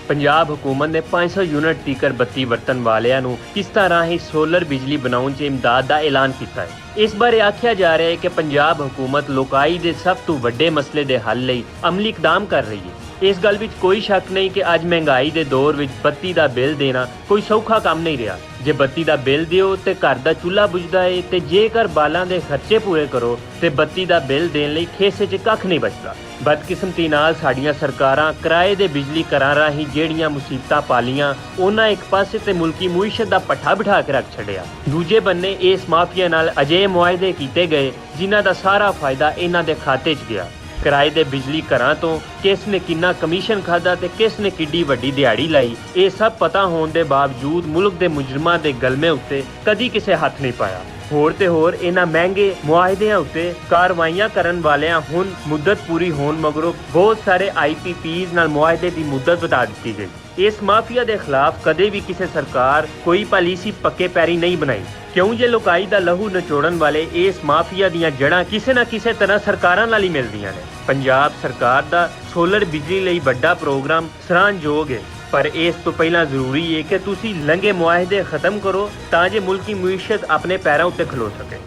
पंजाब हुकूमत ने 500 यूनिट तीकर बत्ती वरतन वालियां नूं किस्तां राहीं सोलर बिजली बनाउण 'च इमदाद दा ऐलान कीता है। इस बारे आख्या जा रहा है कि पंजाब हुकूमत लोकाई दे सब तो वड्डे मसले दे हल लई अमली इकदाम कर रही है। इस गल विच कोई शक नहीं कि अज महंगाई दे दौर विच बत्ती दा बिल देना कोई सौखा काम नहीं रहा। जे बत्ती दा बिल दिओ ते घर दा चूल्हा बुझदा है ते जेकर बालां दे खर्चे पूरे करो ते बत्ती दा बिल देण लई खेसे 'च कख नहीं बचदा। बदकिस्मती नाल साडीआं सरकारां किराए दे बिजली घरां राहीं ਜਿਹੜੀਆਂ मुसीबतां पालियां ਉਹਨਾਂ ਇੱਕ ਪਾਸੇ ਤੇ ਮੁਲਕੀ ਮੁਈਸ਼ਤ ਦਾ ਪੱਠਾ ਬਿਠਾ ਕੇ ਰੱਖ ਛੱਡਿਆ। ਦੂਜੇ ਬੰਨੇ ਇਸ ਮਾਫੀਆ ਨਾਲ ਅਜਿਹੇ ਮੁਆਹਦੇ ਕੀਤੇ ਗਏ ਜਿਨ੍ਹਾਂ ਦਾ ਸਾਰਾ ਫਾਇਦਾ ਇਹਨਾਂ ਦੇ ਖਾਤੇ 'ਚ ਗਿਆ। किराए दे बिजली घरां तो किस ने किन्ना कमीशन खादा ते किस ने किड्डी वड्डी दिहाड़ी लाई, ये सब पता होने के बावजूद मुल्क दे मुजरमां दे गलमे उत्ते कदी किसे हथ नहीं पाया। होर ते होर इन्हां महंगे मुआहदियां उत्ते कार्रवाइयां करन वालियां हुण मुद्दत पूरी होण मगरों बहुत सारे IPPs नाल मुआहदे दी मुद्दत वधा दित्ती गई। इस माफिया के खिलाफ कदे भी किसी सरकार कोई पॉलिसी पक्के पैरी नहीं बनाई, क्यों जे लोकाई दा लहू नचोड़न वाले इस माफिया दियां जड़ां किसी ना किसी तरह सरकारां नाल ही मिलदियां ने। पंजाब सरकार दा सोलर बिजली लई वड्डा प्रोग्राम सराहनयोग है, पर इस तो पहला जरूरी है कि तुसी लंघे मुआहदे खत्म करो तां जे मुल्की मुईशत अपने पैरां उत्ते खलो सके।